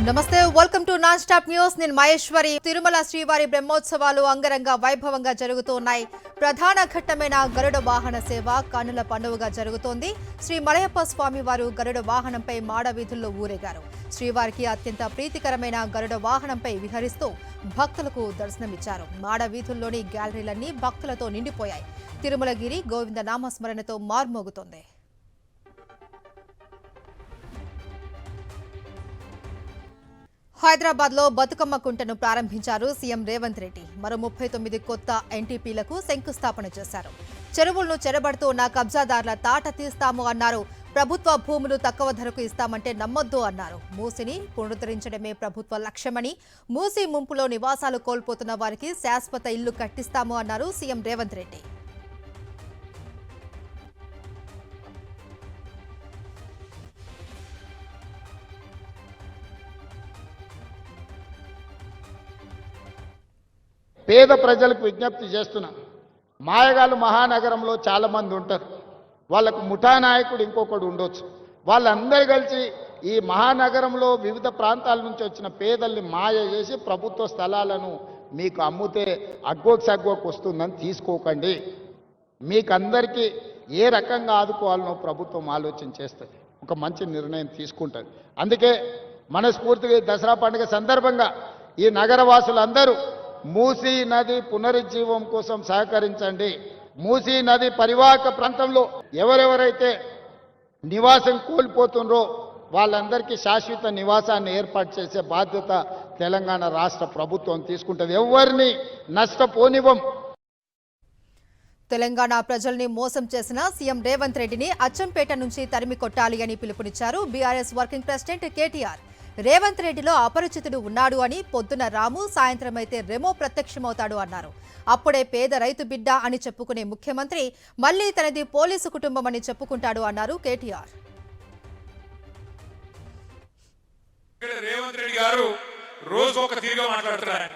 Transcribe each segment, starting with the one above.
నమస్తే, welcome to non stop news. నేను మహేశ్వరి. తిరుమల శ్రీవారి బ్రహ్మోత్సవాలు అంగరంగ వైభవంగా జరుగుతున్నాయి. ప్రధాన ఘట్టమైన గరుడ వాహన సేవ కన్నుల పండుగగా జరుగుతోంది. శ్రీ మలయప్ప స్వామి వారు గరుడ వాహనంపై మాడ వీధుల్లో ఊరేగారు. శ్రీవారికి అత్యంత ప్రీతికరమైన గరుడ వాహనంపై విహరిస్తూ భక్తులకు దర్శనమిచ్చారు. మాడ వీధుల్లోని గ్యాలరీలన్నీ భక్తులతో నిండిపోయాయి. తిరుమలగిరి గోవింద నామస్మరణతో మార్మోగుతోంది. హైదరాబాద్ లో బతుకమ్మ కుంటను ప్రారంభించారు సీఎం రేవంత్ రెడ్డి. మరో 39 కొత్త ఎన్టీపీలకు శంకుస్థాపన చేశారు. చెరువులను చెరబడుతూ ఉన్న కబ్జాదారుల తాట తీస్తాము అన్నారు. ప్రభుత్వ భూములు తక్కువ ధరకు ఇస్తామంటే నమ్మొద్దు అన్నారు. మూసిని పునరుద్ధరించడమే ప్రభుత్వ లక్ష్యమని, మూసి ముంపులో నివాసాలు కోల్పోతున్న వారికి శాశ్వత ఇల్లు కట్టిస్తాము అన్నారు సీఎం రేవంత్ రెడ్డి. పేద ప్రజలకు విజ్ఞప్తి చేస్తున్నా. మాయగాళ్ళు మహానగరంలో చాలామంది ఉంటారు. వాళ్ళకు ముఠా నాయకుడు ఇంకొకడు ఉండొచ్చు. వాళ్ళందరూ కలిసి ఈ మహానగరంలో వివిధ ప్రాంతాల నుంచి వచ్చిన పేదల్ని మాయ చేసి ప్రభుత్వ స్థలాలను మీకు అమ్ముతే అగ్గోకి సగ్గోకి వస్తుందని తీసుకోకండి. మీకందరికీ ఏ రకంగా ఆదుకోవాలనో ప్రభుత్వం ఆలోచన చేస్తుంది, ఒక మంచి నిర్ణయం తీసుకుంటుంది. అందుకే మనస్ఫూర్తిగా దసరా పండుగ సందర్భంగా ఈ నగరవాసులందరూ మూసీ నది పునరుజ్జీవం కోసం సహకరించండి. మూసీ నది పరివాహక ప్రాంతంలో ఎవరెవరైతే నివాసం కోల్పోతుండ్రో వాళ్ళందరికీ శాశ్వత నివాసాన్ని ఏర్పాటు చేసే బాధ్యత తెలంగాణ రాష్ట్ర ప్రభుత్వం తీసుకుంటుంది. ఎవరిని నష్టపోనివ్వం. తెలంగాణ ప్రజల్ని మోసం చేసిన సీఎం రేవంత్ రెడ్డిని అచ్చంపేట నుంచి తరిమి కొట్టాలి అని పిలుపునిచ్చారు బీఆర్ఎస్ వర్కింగ్ ప్రెసిడెంట్ కేటీఆర్. రేవంత్ రెడ్డిలో అపరిచితుడు ఉన్నాడు అని, పొద్దున రాము సాయంత్రం అయితే రెమో ప్రత్యక్షమవుతాడు అన్నారు. అప్పుడే పేద రైతు బిడ్డ అని చెప్పుకునే ముఖ్యమంత్రి మళ్లీ తనది పోలీసు కుటుంబం అని చెప్పుకుంటాడు అన్నారు కేటీఆర్. రేవంత్ రెడ్డి గారు రోజు ఒక తీరుగా మాట్లాడుతున్నారు.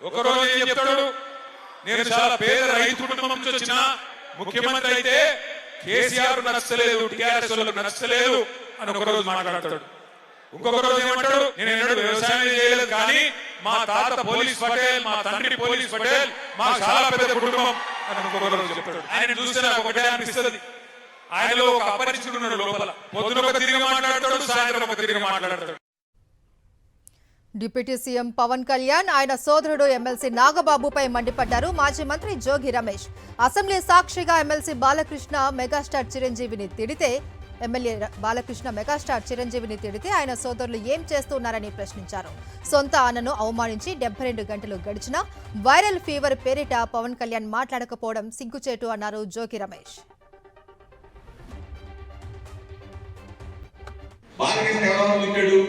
ఒక రోజు ఏం చెప్తాడు, నేను చాలా పేద రైతు కుటుంబం నుంచి వచ్చిన ముఖ్యమంత్రి అయితే కేసీఆర్ నచ్చలేదు, టీఆర్ఎస్ నచ్చలేదు అని ఒక రోజు మాట్లాడతాడు. ఇంకొక రోజు ఏమంటాడు, నేను ఎన్నడూ వ్యవసాయం చేయలేదు కానీ మా తాత పోలీస్ పటేల్, మా తండ్రి పోలీస్ పటేల్, మా చాలా పెద్ద కుటుంబం అని ఇంకొక రోజు చెప్తాడు. ఆయన చూస్తే నాకు ఒకటే అనిపిస్తుంది, ఆయనలో ఒక అపరిచితుడు ఉన్నాడు లోపల. పొద్దున ఒక తిరిగి మాట్లాడతాడు, సాయంత్రం ఒక తిరిగి మాట్లాడతాడు. డిప్యూటీ సీఎం పవన్ కళ్యాణ్ ఆయన సోదరుడు ఎమ్మెల్సీ నాగబాబుపై మండిపడ్డారు. మాజీ మంత్రి జోగి రమేష్ అసెంబ్లీ సాక్షిగా ఎమ్మెల్సీ బాలకృష్ణ మెగాస్టార్ చిరంజీవిని తిడితే ఆయన సోదరులు ఏం చేస్తున్నారని ప్రశ్నించారు. సొంత అన్నను అవమానించి 72 గంటలు గడిచినా వైరల్ ఫీవర్ పేరిట పవన్ కళ్యాణ్ మాట్లాడకపోవడం సిగ్గుచేటు అన్నారు జోగి రమేష్. బాలకృష్ణ ఎవరు తిట్టాడు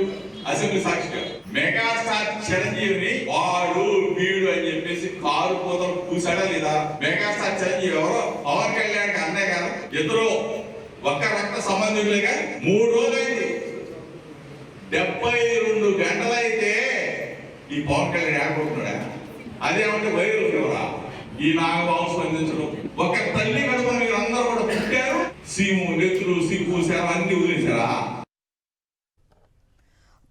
అసెంబ్లీ సాక్షిగా? మెగాస్టార్ చిరంజీవిని వాడు వీడు అని చెప్పేసి కారు పోతలు పూసాడా లేదా? మెగాస్టార్ చిరంజీవి ఎవరో పవన్ కళ్యాణ్ అన్నయ్య గారు, ఇద్దరు ఒక్క రక్త సంబంధికులుగా 3 రోజులైంది. 72 గంటలైతే ఈ పవన్ కళ్యాణ్ ఆడుకుంటున్నాడా? అదేమంటే వైరల్ ఫీవరా? ఈ నాగబాబు స్పందించడం. ఒక తల్లి కనుక మీరు అందరూ కూడా పుట్టారు, సీము నెత్తులు సిగ్గుసారు అన్ని వదిలేశారా?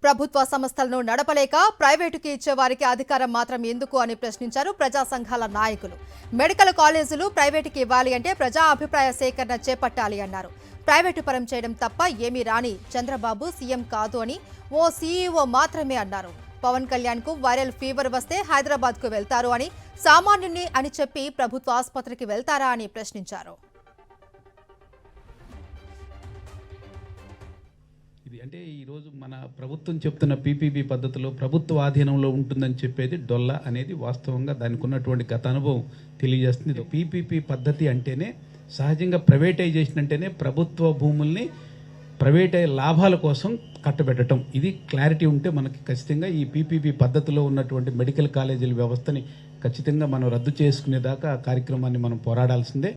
ప్రభుత్వ సంస్థలను నడపలేక ప్రైవేటుకి ఇచ్చే వారికి అధికారం మాత్రం ఎందుకు అని ప్రశ్నించారు ప్రజా సంఘాల నాయకులు. మెడికల్ కాలేజీలు ప్రైవేటుకి ఇవ్వాలి అంటే ప్రజా అభిప్రాయ సేకరణ చేపట్టాలి అన్నారు. ప్రైవేటు పరం చేయడం తప్ప ఏమీ రాని చంద్రబాబు సీఎం కాదు అని, ఓ సీఈఓ మాత్రమే అన్నారు. పవన్ కళ్యాణ్ కు వైరల్ ఫీవర్ వస్తే హైదరాబాద్ కు వెళ్తారు అని, సామాన్యుని అని చెప్పి ప్రభుత్వ ఆసుపత్రికి వెళ్తారా అని ప్రశ్నించారు. అంటే ఈరోజు మన ప్రభుత్వం చెప్తున్న పీపీపీ పద్ధతిలో ప్రభుత్వ ఆధీనంలో ఉంటుందని చెప్పేది డొల్ల అనేది వాస్తవంగా దానికి ఉన్నటువంటి గత అనుభవం తెలియజేస్తుంది. పీపీపీ పద్ధతి అంటేనే సహజంగా ప్రైవేటైజేషన్ అంటేనే ప్రభుత్వ భూముల్ని ప్రైవేట్ లాభాల కోసం కట్టబెట్టడం. ఇది క్లారిటీ ఉంటే మనకి ఖచ్చితంగా ఈ పీపీపీ పద్ధతిలో ఉన్నటువంటి మెడికల్ కాలేజీల వ్యవస్థని ఖచ్చితంగా మనం రద్దు చేసుకునేదాకా ఆ కార్యక్రమాన్ని మనం పోరాడాల్సిందే.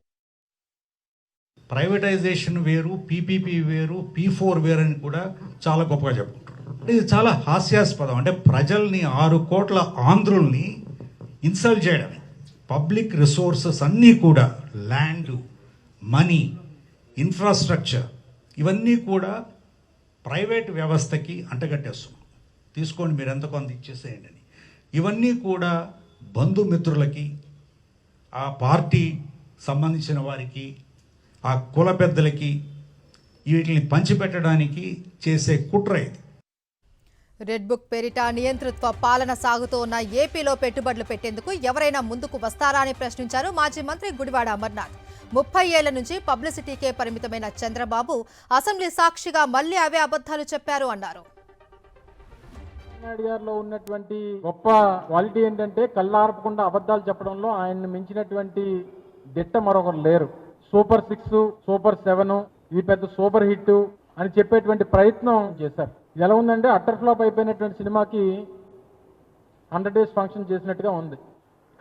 ప్రైవేటైజేషన్ వేరు, పీపీపీ వేరు, P4 వేరు అని కూడా చాలా గొప్పగా చెప్పుకుంటారు. ఇది చాలా హాస్యాస్పదం. అంటే ప్రజల్ని 6 కోట్ల ఆంధ్రుల్ని ఇన్సల్ట్ చేయడం. పబ్లిక్ రిసోర్సెస్ అన్నీ కూడా ల్యాండ్, మనీ, ఇన్ఫ్రాస్ట్రక్చర్ ఇవన్నీ కూడా ప్రైవేట్ వ్యవస్థకి అంటగట్టేస్తున్నాం. తీసుకోండి, మీరు ఎంత కొంత ఇచ్చేసేయండి అని. ఇవన్నీ కూడా బంధుమిత్రులకి, ఆ పార్టీ సంబంధించిన వారికి, ఆ కుల పెద్దలకి వీటిని పంచిపెట్టడానికి చేసే కుట్ర ఇది. రెడ్ బుక్ పేరిట నియంతృత్వ పాలన సాగుతూ ఉన్న ఏపీలో పెట్టుబడులు పెట్టేందుకు ఎవరైనా ముందుకు వస్తారా అని ప్రశ్నించారు మాజీ మంత్రి గుడివాడ అమర్నాథ్. 30 ఏళ్ల నుంచి పబ్లిసిటీకే పరిమితమైన చంద్రబాబు అసెంబ్లీ సాక్షిగా మళ్లీ అవే అబద్ధాలు చెప్పారు అన్నారు. లో ఉన్నటువంటి గొప్ప క్వాలిటీ ఏంటంటే కళ్ళార్పకుండా అబద్ధాలు చెప్పడంలో ఆయన్ని మించినటువంటి దిట్ట మరొకరు లేరు. సూపర్ 6, సూపర్ 7, ఇది పెద్ద సూపర్ హిట్ అని చెప్పేటువంటి ప్రయత్నం చేశారు. ఇది ఎలా ఉందంటే అట్టర్ ఫ్లాప్ అయిపోయినటువంటి సినిమాకి 100 days ఫంక్షన్ చేసినట్టుగా ఉంది.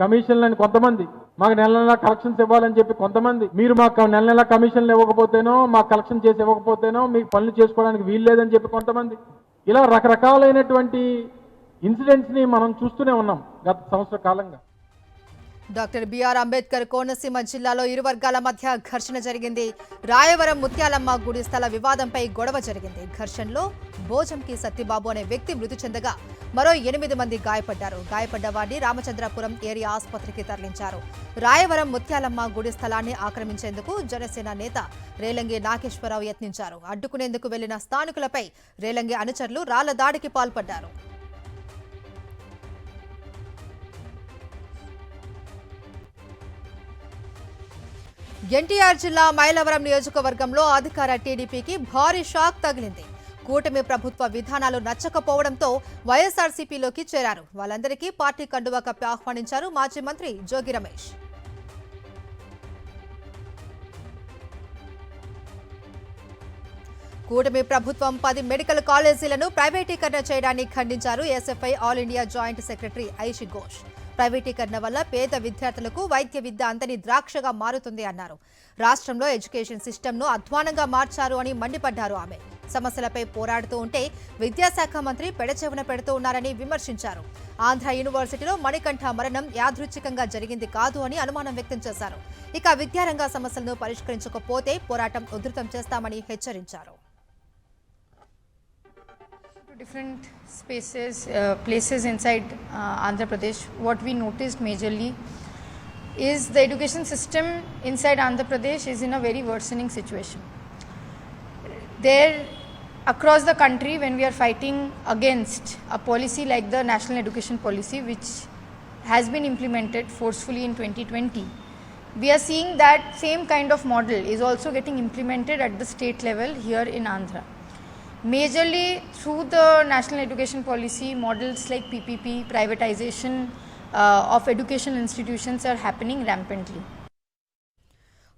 కమిషన్లని కొంతమంది, మాకు నెల నెల కలెక్షన్స్ ఇవ్వాలని చెప్పి కొంతమంది, మీరు మాకు నెల నెల కమిషన్లు ఇవ్వకపోతేనో, మాకు కలెక్షన్ చేసి ఇవ్వకపోతేనో మీకు పనులు చేసుకోవడానికి వీలు లేదని చెప్పి కొంతమంది, ఇలా రకరకాలైనటువంటి ఇన్సిడెంట్స్ ని మనం చూస్తూనే ఉన్నాం గత సంవత్సర కాలంగా. డాక్టర్ బిఆర్ అంబేద్కర్ కోనసీమ జిల్లాలో ఇరు వర్గాల మధ్య ఘర్షణ జరిగింది. రాయవరం ముత్యాలమ్మ గుడి స్థల వివాదంపై గొడవ జరిగింది. ఘర్షణలో భోజంకి సత్యబాబు అనే వ్యక్తి మృతి చెందగా మరో 8 మంది గాయపడ్డారు. గాయపడ్డ వారిని రామచంద్రపురం ఏరియా ఆసుపత్రికి తరలించారు. రాయవరం ముత్యాలమ్మ గుడి స్థలాన్ని ఆక్రమించేందుకు జనసేన నేత రేలంగి నాగేశ్వరరావు యత్నించారు. అడ్డుకునేందుకు వెళ్లిన స్థానికులపై రేలంగి అనుచరులు రాళ్ల దాడికి పాల్పడ్డారు. ఎన్టీఆర్ జిల్లా మైలవరం నియోజకవర్గంలో అధికార టీడీపీకి భారీ షాక్ తగిలింది. కూటమి ప్రభుత్వ విధానాలు నచ్చకపోవడంతో వైఎస్ఆర్సీపీలోకి చేరారు. వాళ్ళందరికీ పార్టీ కండువా కప్పి ఆహ్వానించారు మాజీ మంత్రి జోగి రమేష్. కూటమి ప్రభుత్వం 10 మెడికల్ కాలేజీలను ప్రైవేటీకరణ చేయడాన్ని ఖండించారు SFI all India joint secretary Aishe Ghosh. ప్రైవేటీకరణ వల్ల పేద విద్యార్థులకు వైద్య విద్య అంతని ద్రాక్షగా మారుతుంది అన్నారు. రాష్ట్రంలో ఎడ్యుకేషన్ సిస్టమ్ను అధ్వానంగా మార్చారు అని మండిపడ్డారు ఆమె. సమస్యలపై పోరాడుతూ ఉంటే విద్యాశాఖ మంత్రి పెడచెవిన పెడుతూ ఉన్నారని విమర్శించారు. ఆంధ్ర యూనివర్సిటీలో మణికంఠ మరణం యాదృచ్ఛికంగా జరిగింది కాదు అని అనుమానం వ్యక్తం చేశారు. ఇక విద్యారంగ సమస్యలను పరిష్కరించకపోతే పోరాటం ఉధృతం చేస్తామని హెచ్చరించారు. Different spaces, places inside Andhra Pradesh, what we noticed majorly is the education system inside Andhra Pradesh is in a very worsening situation. There, across the country, when we are fighting against a policy like the National Education Policy, which has been implemented forcefully in 2020, we are seeing that same kind of model is also getting implemented at the state level here in Andhra. Majorly through the National Education Policy, models like PPP, privatization of educational institutions are happening rampantly.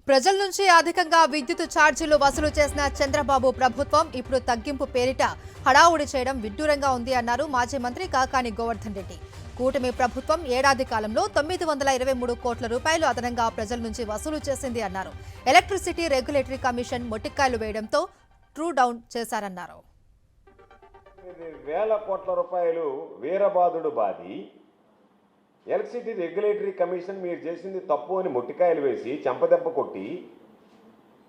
ప్రజల నుంచి అధికంగా విద్యుత్ ఛార్జీలు వసూలు చేసిన చంద్రబాబు ప్రభుత్వం ఇప్పుడు తగ్గింపు పేరిట హడావుడి చేయడం విడ్డూరంగా ఉంది అన్నారు మాజీ మంత్రి కాకాని గోవర్ధన్ రెడ్డి. కూటమి ప్రభుత్వం ఏడాది కాలంలో 923 కోట్ల రూపాయలు అదనంగా ప్రజల నుంచి వసూలు చేసింది అన్నారు. ఎలక్ట్రిసిటీ రెగ్యులేటరీ కమిషన్ మొట్టికాయలు వేయడంతో ట్రూ డౌన్ చేశారన్నారు. 8,000 కోట్ల రూపాయలు వీరబాదుడు బాది ఎలక్ట్రిసిటీ రెగ్యులేటరీ కమిషన్ మీరు చేసింది తప్పు అని మొట్టికాయలు వేసి చెంపదెబ్బ కొట్టి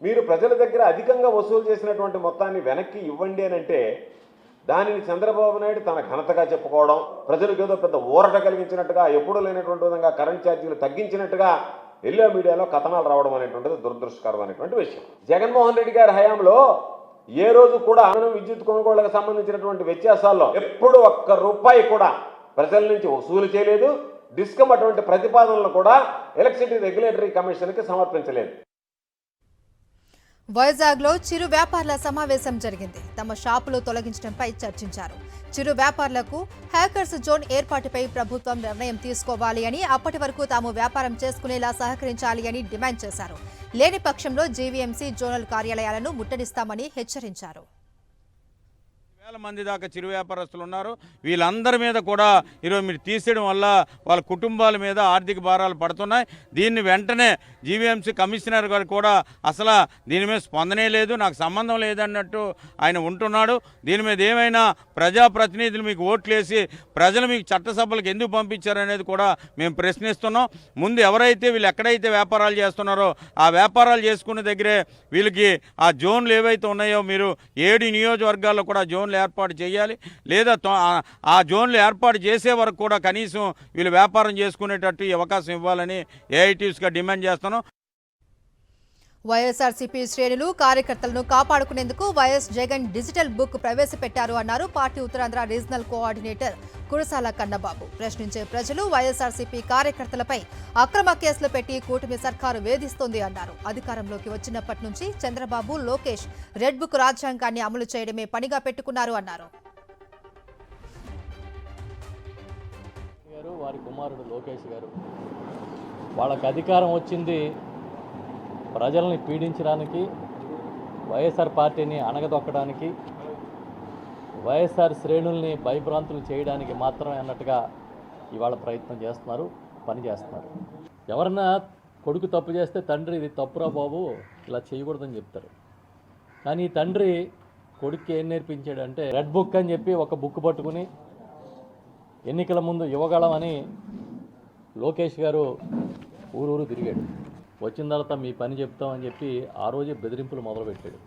మీరు ప్రజల దగ్గర అధికంగా వసూలు చేసినటువంటి మొత్తాన్ని వెనక్కి ఇవ్వండి అని అంటే దానిని చంద్రబాబు నాయుడు తన ఘనతగా చెప్పుకోవడం, ప్రజలకు ఏదో పెద్ద ఊరట కలిగించినట్టుగా, ఎప్పుడూ లేనటువంటి విధంగా కరెంట్ ఛార్జీలు తగ్గించినట్టుగా ఎల్లో మీడియాలో కథనాలు రావడం అనేటువంటిది దురదృష్టకరమైనటువంటి విషయం. జగన్మోహన్ రెడ్డి గారి హయాంలో ఏ రోజు కూడా విద్యుత్ కొనుగోళ్లకు సంబంధించినటువంటి వ్యత్యాసాల్లో ఎప్పుడు ₹1 కూడా ప్రజల నుంచి వసూలు చేయలేదు. డిస్కమ్ అటువంటి ప్రతిపాదనలు కూడా ఎలక్ట్రిసిటీ రెగ్యులేటరీ కమిషన్కి సమర్పించలేదు. వైజాగ్లో చిరు వ్యాపారుల సమావేశం జరిగింది. తమ షాపులు తొలగించడంపై చర్చించారు. చిరు వ్యాపారులకు హ్యాకర్స్ జోన్ ఏర్పాటుపై ప్రభుత్వం నిర్ణయం తీసుకోవాలి అని, అప్పటి వరకు తాము వ్యాపారం చేసుకునేలా సహకరించాలి అని డిమాండ్ చేశారు. లేని పక్షంలో జీవీఎంసీ జోనల్ కార్యాలయాలను ముట్టడిస్తామని హెచ్చరించారు. వేల మంది దాకా చిరు వ్యాపారస్తులు ఉన్నారు. వీళ్ళందరి మీద కూడా ఈరోజు మీరు తీసేయడం వల్ల వాళ్ళ కుటుంబాల మీద ఆర్థిక భారాలు పడుతున్నాయి. దీన్ని వెంటనే జీవీఎంసీ కమిషనర్ గారు కూడా అసలు దీని మీద స్పందనే లేదు, నాకు సంబంధం లేదన్నట్టు ఆయన ఉంటున్నాడు. దీని మీద ఏమైనా ప్రజాప్రతినిధులు మీకు ఓట్లేసి ప్రజలు మీకు చట్టసభలకు ఎందుకు పంపించారనేది కూడా మేము ప్రశ్నిస్తున్నాం. ముందు ఎవరైతే వీళ్ళు ఎక్కడైతే వ్యాపారాలు చేస్తున్నారో ఆ వ్యాపారాలు చేసుకునే దగ్గరే వీళ్ళకి ఆ జోన్లు ఏవైతే ఉన్నాయో మీరు 7 నియోజకవర్గాల్లో కూడా జోన్లు జోన్లు ఏర్పాటు చేయాలి, లేదా ఆ జోన్లు ఏర్పాటు చేసే వరకు కూడా కనీసం వీళ్ళు వ్యాపారం చేసుకునేటట్టు ఈ అవకాశం ఇవ్వాలని ఏఐటీస్గా డిమాండ్ చేస్తున్నాం. వైఎస్ఆర్సీపీ శ్రేణులు కార్యకర్తలను కాపాడుకునేందుకు వైఎస్ జగన్ డిజిటల్ బుక్ ప్రవేశపెట్టారు అన్నారు party Uttarandhra regional coordinator Kurasala Kannababu. ప్రశ్నించే ప్రజలు వైఎస్ఆర్సీపీ కార్యకర్తలపై అక్రమ కేసులు పెట్టి కూటమి సర్కారు వేధిస్తోంది అన్నారు. అధికారంలోకి వచ్చినప్పటి నుంచి చంద్రబాబు, లోకేష్ రెడ్ బుక్ రాజ్యాంగాన్ని అమలు చేయడమే పనిగా పెట్టుకున్నారు అన్నారు. వారి కుమారుడు లోకేష్ గారు వాళ్ళకి అధికారం వచ్చింది ప్రజల్ని పీడించడానికి, వైఎస్ఆర్ పార్టీని అణగదొక్కడానికి, వైఎస్ఆర్ శ్రేణుల్ని భయభ్రాంతులు చేయడానికి మాత్రమే అన్నట్టుగా ఇవాళ ప్రయత్నం చేస్తున్నారు, పని చేస్తున్నారు. ఎవరన్నా కొడుకు తప్పు చేస్తే తండ్రి ఇది తప్పురా బాబు ఇలా చేయకూడదని చెప్తారు. కానీ తండ్రి కొడుక్కి ఏం నేర్పించాడంటే రెడ్ బుక్ అని చెప్పి ఒక బుక్ పట్టుకుని ఎన్నికల ముందు ఇవ్వగలం అని లోకేష్ గారు ఊరూరు తిరిగాడు. వచ్చిన తర్వాత మీ పని చెప్తామని చెప్పి ఆ రోజే బెదిరింపులు మొదలుపెట్టాడు.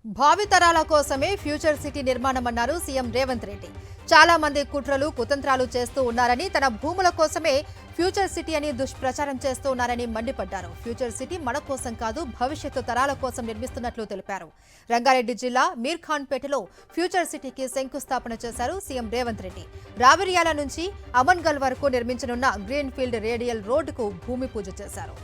భావితరాల కోసమే ఫ్యూచర్ సిటీ నిర్మాణం అన్నారు సీఎం రేవంత్ రెడ్డి. చాలా మంది కుట్రలు, కుతంత్రాలు చేస్తూ ఉన్నారని, తన భూముల కోసమే ఫ్యూచర్ సిటీ అని దుష్ప్రచారం చేస్తూ ఉన్నారని మండిపడ్డారు. ఫ్యూచర్ సిటీ మన కోసం కాదు, భవిష్యత్తు తరాల కోసం నిర్మిస్తున్నట్లు తెలిపారు. రంగారెడ్డి జిల్లా మీర్ఖాన్పేటలో ఫ్యూచర్ సిటీకి శంకుస్థాపన చేశారు సీఎం రేవంత్ రెడ్డి. రావిర్యాల నుంచి అమన్గల్ వరకు నిర్మించనున్న గ్రీన్ ఫీల్డ్ రేడియల్ రోడ్డుకు భూమి పూజ చేశారు.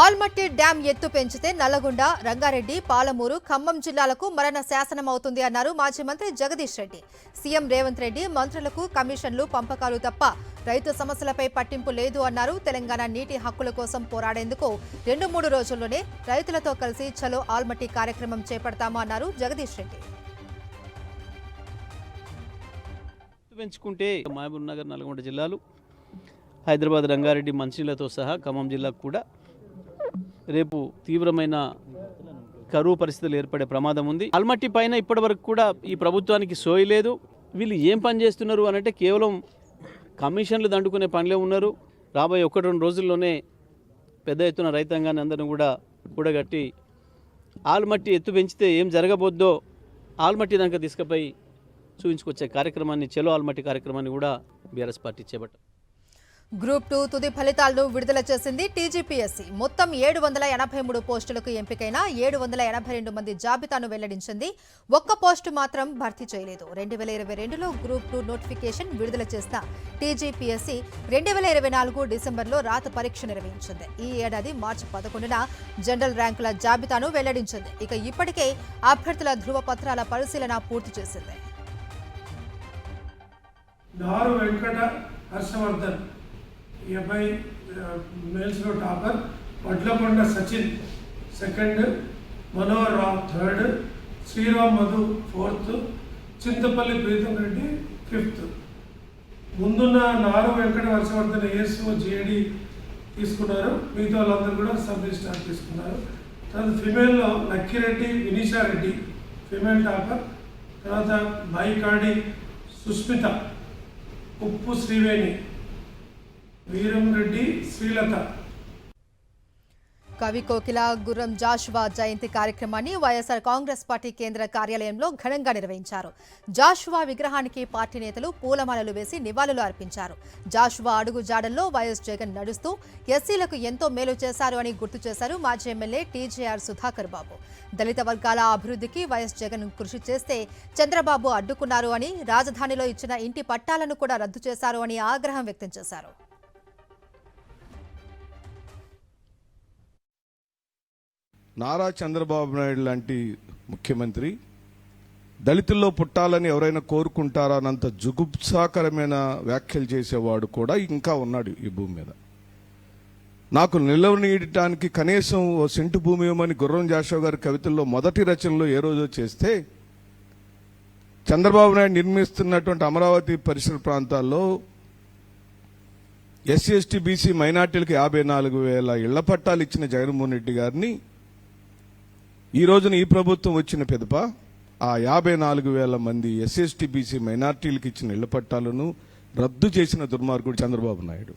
ఆల్మట్టి డ్యాం ఎత్తు పెంచితే నల్లగొండ, రంగారెడ్డి, పాలమూరు, ఖమ్మం జిల్లాలకు మరణ శాసనం అవుతుంది అన్నారు మాజీ మంత్రి జగదీష్ రెడ్డి. సీఎం రేవంత్ రెడ్డి మంత్రులకు కమిషన్లు, పంపకాలు తప్ప రైతు సమస్యలపై పట్టింపు లేదు అన్నారు. తెలంగాణ నీటి హక్కుల కోసం పోరాడేందుకు 2-3 రోజుల్లోనే రైతులతో కలిసి చలో ఆల్మట్టి కార్యక్రమం చేపడతామా అన్నారు జగదీష్ రెడ్డి. పెంచుకుంటే మహబూబ్ నగర్, నల్గొండ జిల్లాలు, హైదరాబాద్, రంగారెడ్డి, మంచినీళ్లతో సహా ఖమ్మం జిల్లాకు కూడా రేపు తీవ్రమైన కరువు పరిస్థితులు ఏర్పడే ప్రమాదం ఉంది. ఆల్మట్టి పైన ఇప్పటి వరకు కూడా ఈ ప్రభుత్వానికి సోయి లేదు. వీళ్ళు ఏం పని చేస్తున్నారు అనంటే కేవలం కమిషన్లు దండుకునే పనిలో ఉన్నారు. రాబోయే 1-2 రోజుల్లోనే పెద్ద ఎత్తున రైతాంగాన్ని అందరిని కూడా కూడగట్టి ఆల్మట్టి ఎత్తు పెంచితే ఏం జరగబోద్దో ఆల్మట్టి దాకా తీసుకుపోయి చూపించుకొచ్చే కార్యక్రమాన్ని, చెలో ఆల్మట్టి కార్యక్రమాన్ని కూడా బీఆర్ఎస్ పార్టీ చేపట్టారు. గ్రూప్ 2 తుది ఫలితాలను విడుదల చేసింది టీజీపీఎస్సీ. మొత్తం 783 పోస్టులకు ఎంపికైన 782 మంది జాబితాను వెల్లడించింది. ఒక్క పోస్టు మాత్రం భర్తీ చేయలేదు. 2022లో గ్రూప్ 2 నోటిఫికేషన్ విడుదల చేసిన టీజీపీఎస్సీ 2024 డిసెంబర్లో రాత పరీక్ష నిర్వహించింది. ఈ ఏడాది మార్చి 11న జనరల్ ర్యాంకుల జాబితాను వెల్లడించింది. ఇక ఇప్పటికే అభ్యర్థుల ధృవపత్రాల పరిశీలన పూర్తి చేసింది. మేల్స్లో topper, Vadlakonda Sachin second, Manohar Rao third, Sriram Madhu fourth, Chintapalli Preetham Reddy fifth. ముందున్న నారు వెంకట హర్షవర్ధన్ ఏఎస్ఓ జేడి తీసుకున్నారు. మిగతా వాళ్ళందరూ కూడా సబ్ రిజిస్ట్రార్ తీసుకున్నారు. తర్వాత ఫిమేల్లో లక్కిరెడ్డి, వినీషా రెడ్డి ఫిమేల్ టాపర్. తర్వాత మైకాడి సుస్మిత, ఉప్పు శ్రీవేణి, వీరం రెడ్డి, శ్రీలత. కవి కోకిల గుర్రం జాషువా జయంతి కార్యక్రమాన్ని వైఎస్ఆర్ కాంగ్రెస్ పార్టీ కేంద్ర కార్యాలయంలో ఘనంగా నిర్వహించారు. జాషువా విగ్రహానికి పార్టీ నేతలు పూలమాలలు వేసి నివాళులు అర్పించారు. జాషువా అడుగు జాడల్లో వైఎస్ జగన్ నడుస్తూ ఎస్సీలకు ఎంతో మేలు చేశారు అని గుర్తు చేశారు మాజీ ఎమ్మెల్యే టీజేఆర్ సుధాకర్ బాబు. దళిత వర్గాల అభివృద్ధికి వైఎస్ జగన్ కృషి చేస్తే చంద్రబాబు అడ్డుకున్నారు అని, రాజధానిలో ఇచ్చిన ఇంటి పట్టాలను కూడా రద్దు చేశారు అని ఆగ్రహం వ్యక్తం చేశారు. నారా చంద్రబాబు నాయుడు లాంటి ముఖ్యమంత్రి దళితుల్లో పుట్టాలని ఎవరైనా కోరుకుంటారా అన్నంత జుగుప్సాకరమైన వ్యాఖ్యలు చేసేవాడు కూడా ఇంకా ఉన్నాడు ఈ భూమి మీద. నాకు నిలవనీయడానికి కనీసం ఓ సెంటు భూమి ఇవ్వమని గుర్రం జాషువా గారి కవితల్లో మొదటి రచనలో ఏ రోజో చేస్తే, చంద్రబాబు నాయుడు నిర్మిస్తున్నటువంటి అమరావతి పరిసర ప్రాంతాల్లో ఎస్సీ ఎస్టీ బీసీ మైనార్టీలకు 54,000 ఇళ్ల పట్టాలు ఇచ్చిన జగన్మోహన్ రెడ్డి గారిని ఈ రోజున ఈ ప్రభుత్వం వచ్చిన పిదప ఆ 54,000 మంది ఎస్సీ ఎస్టీ బీసీ మైనార్టీలకు ఇచ్చిన ఇళ్ల పట్టాలను రద్దు చేసిన దుర్మార్గుడు చంద్రబాబు నాయుడు.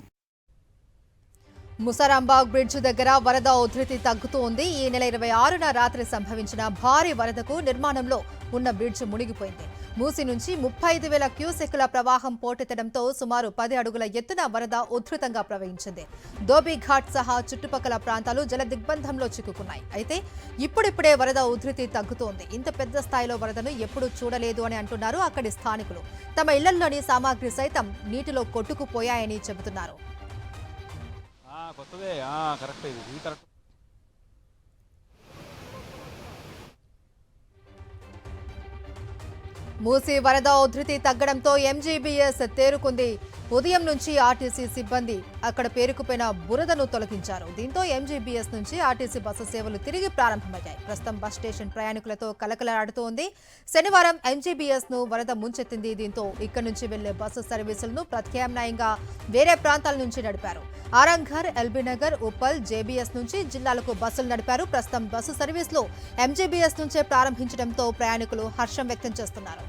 ముసారాంబాగ్ బ్రిడ్జ్ దగ్గర వరద ఉధృతి తగ్గుతూ ఉంది. ఈ నెల 26న రాత్రి సంభవించిన భారీ వరదకు నిర్మాణంలో ఉన్న బ్రిడ్జ్ మునిగిపోయింది. మూసి నుంచి 35,000 క్యూసెక్కుల ప్రవాహం పోటెత్తడంతో సుమారు 10 అడుగుల ఎత్తున వరద ఉధృతంగా ప్రవహించింది. ధోబీఘాట్ సహా చుట్టుపక్కల ప్రాంతాలు జల దిగ్బంధంలో చిక్కుకున్నాయి. అయితే ఇప్పుడిప్పుడే వరద ఉధృతి తగ్గుతోంది. ఇంత పెద్ద స్థాయిలో వరదను ఎప్పుడూ చూడలేదు అని అంటున్నారు అక్కడి స్థానికులు. తమ ఇళ్లలోని సామాగ్రి సైతం నీటిలో కొట్టుకుపోయాయని చెబుతున్నారు. కొత్తదే కరెక్ట్ ఇది కరెక్ట్. మూసి వరద ఉధృతి తగ్గడంతో ఎంజీబీఎస్ తేరుకుంది. ఉదయం నుంచి ఆర్టీసీ సిబ్బంది అక్కడ పేరుకుపోయిన బురదను తొలగించారు. దీంతో ఎంజీబీఎస్ నుంచి ఆర్టీసీ బస్సు సేవలు తిరిగి ప్రారంభమయ్యాయి. ప్రస్తుతం బస్ స్టేషన్ ప్రయాణికులతో కలకలాడుతోంది. శనివారం ఎంజీబీఎస్ ను వరద ముంచెత్తింది. దీంతో ఇక్కడి నుంచి వెళ్లే బస్సు సర్వీసులను ప్రత్యామ్నాయంగా వేరే ప్రాంతాల నుంచి నడిపారు. ఆరంఘర్, ఎల్బీనగర్, ఉప్పల్, జేబీఎస్ నుంచి జిల్లాలకు బస్సులు నడిపారు. ప్రస్తుతం బస్సు సర్వీసులు ఎంజీబీఎస్ నుంచే ప్రారంభించడంతో ప్రయాణికులు హర్షం వ్యక్తం చేస్తున్నారు.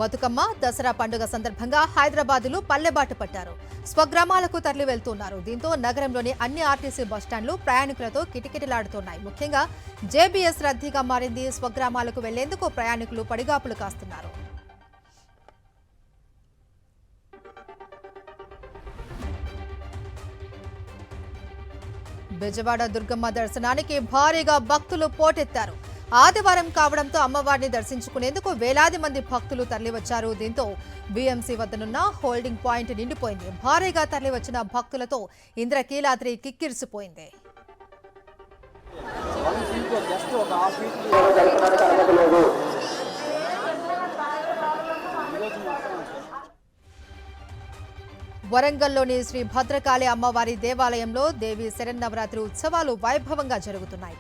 బతుకమ్మ, దసరా పండుగ సందర్భంగా హైదరాబాదులో పల్లెబాటు పట్టారు. స్వగ్రామాలకు తరలి వెళ్తున్నారు. దీంతో నగరంలోని అన్ని ఆర్టీసీ బస్టాండ్లు ప్రయాణికులతో కిటకిటలాడుతున్నాయి. ముఖ్యంగా జేబీఎస్ రద్దీగా మారింది. స్వగ్రామాలకు వెళ్లేందుకు ప్రయాణికులు పడిగాపులు కాస్తున్నారు. బెజవాడ దుర్గమ్మ దర్శనానికి భారీగా భక్తులు పోటెత్తారు. ఆదివారం కావడంతో అమ్మవారిని దర్శించుకునేందుకు వేలాది మంది భక్తులు తరలివచ్చారు. దీంతో బీఎంసీ వద్దనున్న హోల్డింగ్ పాయింట్ నిండిపోయింది. భారీగా తరలివచ్చిన భక్తులతో ఇంద్రకీలాద్రి కిక్కిరిసిపోయింది. వరంగల్లోని శ్రీ భద్రకాళి అమ్మవారి దేవాలయంలో దేవి శరన్నవరాత్రి ఉత్సవాలు వైభవంగా జరుగుతున్నాయి.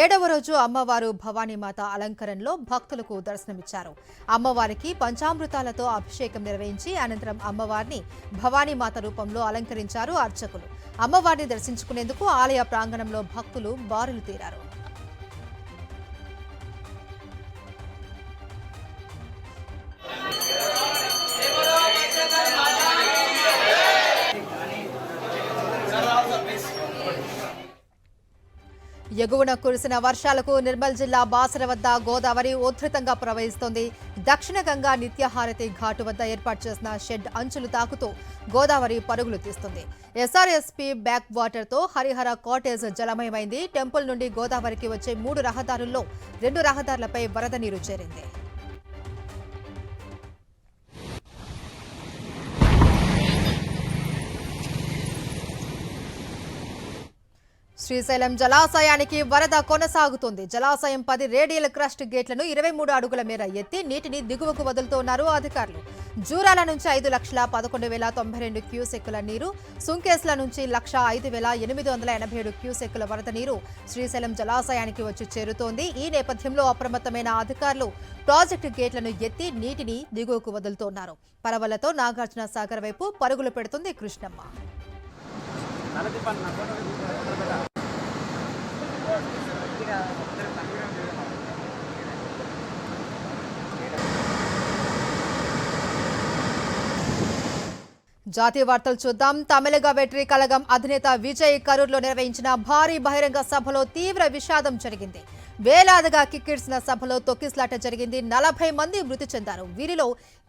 7వ రోజు అమ్మవారు భవానీమాత అలంకరణలో భక్తులకు దర్శనమిచ్చారు. అమ్మవారికి పంచామృతాలతో అభిషేకం నిర్వహించి అనంతరం అమ్మవారిని భవానీమాత రూపంలో అలంకరించారు అర్చకులు. అమ్మవారిని దర్శించుకునేందుకు ఆలయ ప్రాంగణంలో భక్తులు బారులు తీరారు. ఎగువన కురిసిన వర్షాలకు నిర్మల్ జిల్లా బాసర వద్ద గోదావరి ఉధృతంగా ప్రవహిస్తోంది. దక్షిణ గంగా నిత్యహారతి ఘాటు వద్ద ఏర్పాటు చేసిన షెడ్ అంచులు తాకుతూ గోదావరి పరుగులు తీస్తుంది. ఎస్ఆర్ఎస్పీ బ్యాక్ వాటర్తో హరిహర కాటేజ్ జలమయమైంది. టెంపుల్ నుండి గోదావరికి వచ్చే 3 రహదారుల్లో 2 రహదారులపై వరద నీరు చేరింది. శ్రీశైలం జలాశయానికి వరద కొనసాగుతుంది. జలాశయం 10 రేడియల్ క్రస్ట్ గేట్లను 23 అడుగుల మేర ఎత్తి నీటిని దిగువకు వదులుతున్నారు అధికారులు. జూరాల నుంచి 5,11,092 క్యూసెక్కుల నీరు, సుంకేస్ల నుంచి 1,05,887 క్యూసెక్కుల వరద నీరు శ్రీశైలం జలాశయానికి వచ్చి చేరుతోంది. ఈ నేపథ్యంలో అప్రమత్తమైన అధికారులు ప్రాజెక్టు గేట్లను ఎత్తి నీటిని దిగువకు వదులుతున్నారు. పరవలతో నాగార్జున సాగర్ వైపు పరుగులు పెడుతుంది కృష్ణమ్మ. జాతీయ వార్తలు చూద్దాం. తమిళగ వెట్రి కళగం అధినేత విజయ్ కరూర్లో నిర్వహించిన భారీ బహిరంగ సభలో తీవ్ర విషాదం జరిగింది. వేలాదిగా కిక్కిర్చిన సభలో తొక్కిస్లాట జరిగింది. 40 మంది మృతి చెందారు. వీరిలో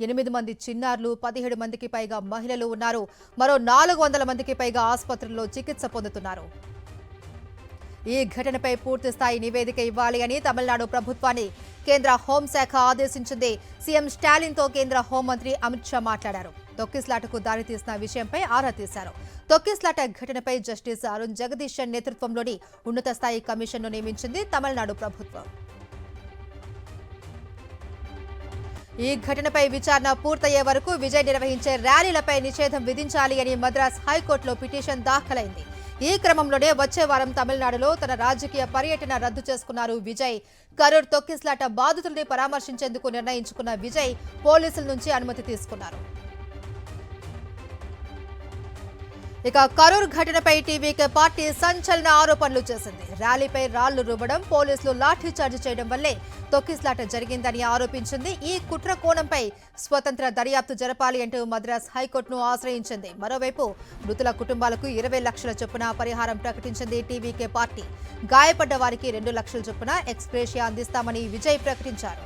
8 మంది చిన్నారులు, 17 మందికి పైగా మహిళలు ఉన్నారు. మరో 400 మందికి పైగా ఆసుపత్రుల్లో చికిత్స పొందుతున్నారు. ఈ ఘటనపై పూర్తి స్థాయి నివేదిక ఇవ్వాలి అని తమిళనాడు ప్రభుత్వాన్ని కేంద్ర హోంశాఖ ఆదేశించింది. సీఎం స్టాలిన్తో కేంద్ర హోంమంత్రి అమిత్ షా మాట్లాడారు. తొక్కిస్లాటకు దారితీసిన విషయంపై ఆరా తీశారు. తొక్కిస్లాట ఘటనపై జస్టిస్ అరుణ్ జగదీశన్ నేతృత్వంలోని ఉన్నత స్థాయి కమిషన్ను నియమించింది తమిళనాడు ప్రభుత్వం. ఈ ఘటనపై విచారణ పూర్తయ్యే వరకు విజయ్ నిర్వహించే ర్యాలీలపై నిషేధం విధించాలి అని మద్రాస్ హైకోర్టులో పిటిషన్ దాఖలైంది. ఈ క్రమంలోనే వచ్చే వారం తమిళనాడులో తన రాజకీయ పర్యటన రద్దు చేసుకున్నారు విజయ్. కరూర్ తొక్కిస్లాట బాధితుల్ని పరామర్శించేందుకు నిర్ణయించుకున్న విజయ్ పోలీసుల నుంచి అనుమతి తీసుకున్నారు. ఇక కరూర్ ఘటనపై టీవీకే పార్టీ సంచలన ఆరోపణలు చేసింది. ర్యాలీపై రాళ్లు రువ్వడం, పోలీసులు లాఠీ చార్జ్ చేయడం వల్లే తొక్కిస్లాట జరిగిందని ఆరోపించింది. ఈ కుట్ర కోణంపై స్వతంత్ర దర్యాప్తు జరపాలి అంటూ మద్రాస్ హైకోర్టును ఆశ్రయించింది. మరోవైపు మృతుల కుటుంబాలకు 20 లక్షల చొప్పున పరిహారం ప్రకటించింది టీవీకే పార్టీ. గాయపడ్డ వారికి 2 లక్షల చొప్పున ఎక్స్గ్రేషియా అందిస్తామని విజయ్ ప్రకటించారు.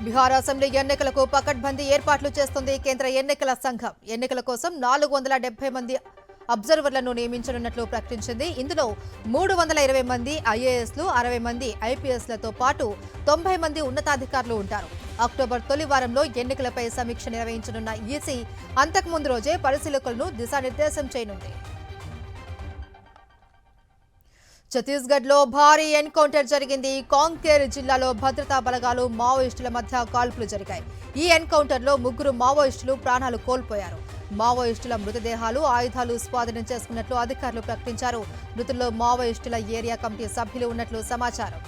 బీహార్ అసెంబ్లీ ఎన్నికలకు పకడ్బందీ ఏర్పాట్లు చేస్తుంది కేంద్ర ఎన్నికల సంఘం. ఎన్నికల కోసం 470 మంది అబ్జర్వర్లను నియమించనున్నట్లు ప్రకటించింది. ఇందులో 320 మంది ఐఏఎస్లు, 60 మంది ఐపీఎస్లతో పాటు 90 మంది ఉన్నతాధికారులు ఉంటారు. అక్టోబర్ తొలి వారంలో ఎన్నికలపై సమీక్ష నిర్వహించనున్న ఈసీ అంతకుముందు రోజే పరిశీలకులను దిశానిర్దేశం చేయనుంది. ఛత్తీస్గఢ్ లో భారీ ఎన్కౌంటర్ జరిగింది. కాంకేర్ జిల్లాలో భద్రతా బలగాలు, మావోయిస్టుల మధ్య కాల్పులు జరిగాయి. ఈ ఎన్కౌంటర్ లో 3 మావోయిస్టులు ప్రాణాలు కోల్పోయారు. మావోయిస్టుల మృతదేహాలు, ఆయుధాలు స్వాధీనం చేసుకున్నట్లు అధికారులు ప్రకటించారు. మృతుల్లో మావోయిస్టుల ఏరియా కమిటీ సభ్యులు ఉన్నట్లు సమాచారం.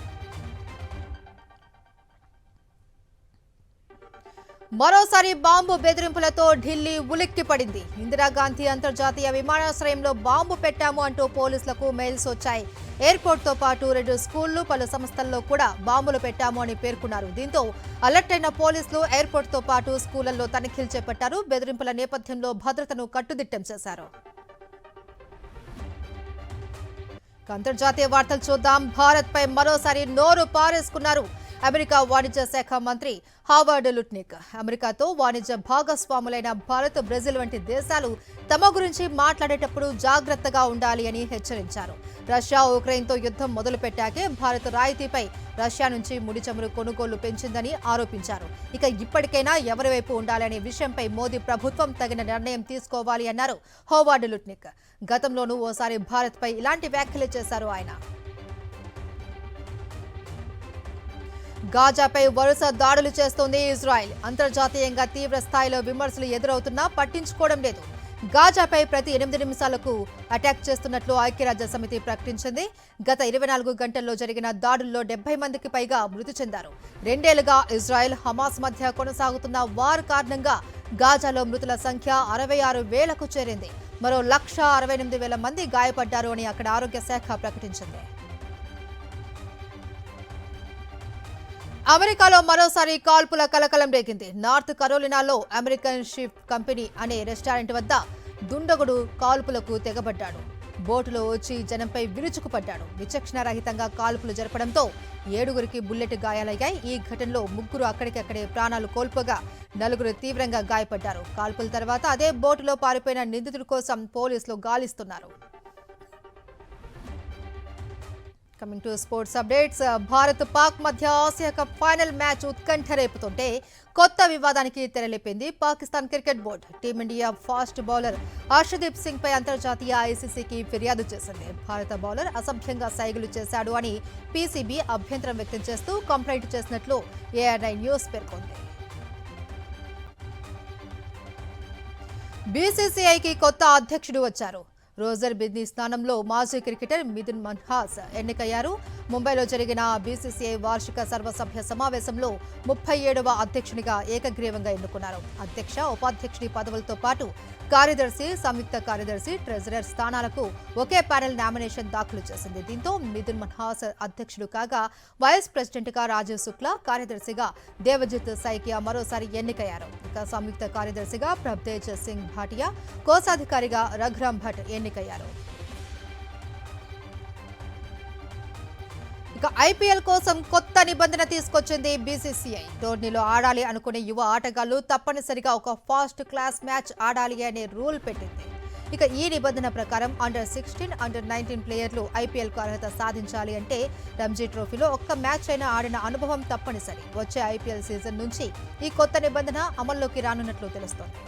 మరోసారి బాంబు బెదిరింపులతో ఢిల్లీ ఉలిక్కిపడింది. ఇందిరాగాంధీ అంతర్జాతీయ విమానాశ్రయంలో బాంబు పెట్టాము అంటూ పోలీసులకు మెయిల్స్ వచ్చాయి. ఎయిర్పోర్ట్తో పాటు 2 స్కూళ్లు, పలు సంస్థల్లో కూడా బాంబులు పెట్టాము అని పేర్కొన్నారు. దీంతో అలర్ట్ అయిన పోలీసులు ఎయిర్పోర్ట్తో పాటు స్కూళ్లలో తనిఖీలు చేపట్టారు. బెదిరింపుల నేపథ్యంలో భద్రతను కట్టుదిట్టం చేశారు. అంతర్జాతీయ వార్తలు చూద్దాం. భారత్పై మరోసారి నోరు పారేసుకున్నారు అమెరికా వాణిజ్య శాఖ మంత్రి హావర్డ్ లుట్నిక్. అమెరికాతో వాణిజ్య భాగస్వాములైన భారత్, బ్రెజిల్ వంటి దేశాలు తమ గురించి మాట్లాడేటప్పుడు జాగ్రత్తగా ఉండాలి అని హెచ్చరించారు. రష్యా ఉక్రెయిన్తో యుద్ధం మొదలుపెట్టాకే భారత్ రాయితీపై రష్యా నుంచి ముడి చమురు కొనుగోలు పెంచిందని ఆరోపించారు. ఇక ఇప్పటికైనా ఎవరి వైపు ఉండాలనే విషయంపై మోదీ ప్రభుత్వం తగిన నిర్ణయం తీసుకోవాలి అన్నారు హావర్డ్ లుట్నిక్. గతంలోనూ ఓసారి భారత్పై ఇలాంటి వ్యాఖ్యలు చేశారు ఆయన. గాజాపై వరుస దాడులు చేస్తోంది ఇజ్రాయెల్. అంతర్జాతీయంగా తీవ్ర స్థాయిలో విమర్శలు ఎదురవుతున్నా పట్టించుకోవడం లేదు. గాజాపై ప్రతి 8 నిమిషాలకు అటాక్ చేస్తున్నట్లు ఐక్యరాజ్య సమితి ప్రకటించింది. గత 24 గంటల్లో జరిగిన దాడుల్లో 70 మందికి పైగా మృతి చెందారు. 2 ఏళ్లుగా ఇజ్రాయెల్, హమాస్ మధ్య కొనసాగుతున్న వార్ కారణంగా గాజాలో మృతుల సంఖ్య 66,000కు చేరింది. మరో 1,68,000 మంది గాయపడ్డారు అని అక్కడ ఆరోగ్య శాఖ ప్రకటించింది. అమెరికాలో మరోసారి కాల్పుల కలకలం రేగింది. నార్త్ కరోలినాలో అమెరికన్ షిప్ కంపెనీ అనే రెస్టారెంట్ వద్ద దుండగుడు కాల్పులకు తెగబడ్డాడు. బోటులో వచ్చి జనంపై విరుచుకుపడ్డాడు. విచక్షణారహితంగా కాల్పులు జరపడంతో 7గురికి బుల్లెట్ గాయాలయ్యాయి. ఈ ఘటనలో 3 అక్కడికక్కడే ప్రాణాలు కోల్పోగా 4 తీవ్రంగా గాయపడ్డారు. కాల్పుల తర్వాత అదే బోటులో పారిపోయిన నిందితుడి కోసం పోలీసులు గాలిస్తున్నారు. Coming to sports updates. Bharat Pak మధ్య ఆసియా కప్ ఫైనల్ మ్యాచ్ ఉత్కంఠ రేపుతుంటే కొత్త వివాదానికి తెరలేపింది Pakistan cricket board. Team India fast bowler Harshdeep Singh పై అంతర్జాతీయ ఐసీసీకి ఫిర్యాదు చేసింది. భారత బౌలర్ అసభ్యంగా సైగలు చేశాడు అని పీసీబీ అభ్యంతరం వ్యక్తం చేస్తూ కంప్లైంట్ చేసినట్లు ఏఆర్ఐ న్యూస్ పేర్కొంది. బీసీసీఐకి కొత్త అధ్యక్షుడు వచ్చారు. రోజర్ బిన్నీ స్థానంలో మాజీ క్రికెటర్ మిథున్ మన్హాస్ ఎన్నికయ్యారు. ముంబైలో జరిగిన బీసీసీఐ వార్షిక సర్వసభ్య సమావేశంలో 37వ అధ్యక్షునిగా ఏకగ్రీవంగా ఎన్నుకున్నారు. అధ్యక్ష, ఉపాధ్యక్షుడి పదవులతో పాటు కార్యదర్శి, సంయుక్త కార్యదర్శి, ట్రెజరర్ స్థానాలకు ఒకే ప్యానెల్ నామినేషన్ దాఖలు చేసింది. దీంతో మిథున్ మన్హాస్ అధ్యక్షుడు కాగా వైస్ ప్రెసిడెంట్గా రాజీవ్ శుక్లా, కార్యదర్శిగా దేవజిత్ సైకియా మరోసారి ఎన్నికయ్యారు. ఇక సంయుక్త కార్యదర్శిగా ప్రభ్తేజ్ సింగ్ భాటియా, కోశాధికారిగా రఘురామ్ భట్ ఎన్నికయ్యారు. ఇక ఐపీఎల్ కోసం కొత్త నిబంధన తీసుకొచ్చింది బీసీసీఐ. టోర్నీలో ఆడాలి అనుకునే యువ ఆటగాళ్లు తప్పనిసరిగా ఒక ఫాస్ట్ క్లాస్ మ్యాచ్ ఆడాలి అనే రూల్ పెట్టింది. ఇక ఈ నిబంధన ప్రకారం అండర్-16, అండర్-19 ప్లేయర్లు ఐపీఎల్కు అర్హత సాధించాలి అంటే రంజీ ట్రోఫీలో ఒక్క మ్యాచ్ అయినా ఆడిన అనుభవం తప్పనిసరి. వచ్చే ఐపీఎల్ సీజన్ నుంచి ఈ కొత్త నిబంధన అమల్లోకి రానున్నట్లు తెలుస్తోంది.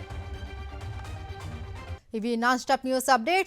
ఇవి నాన్ స్టాప్ న్యూస్ అప్డేట్స్.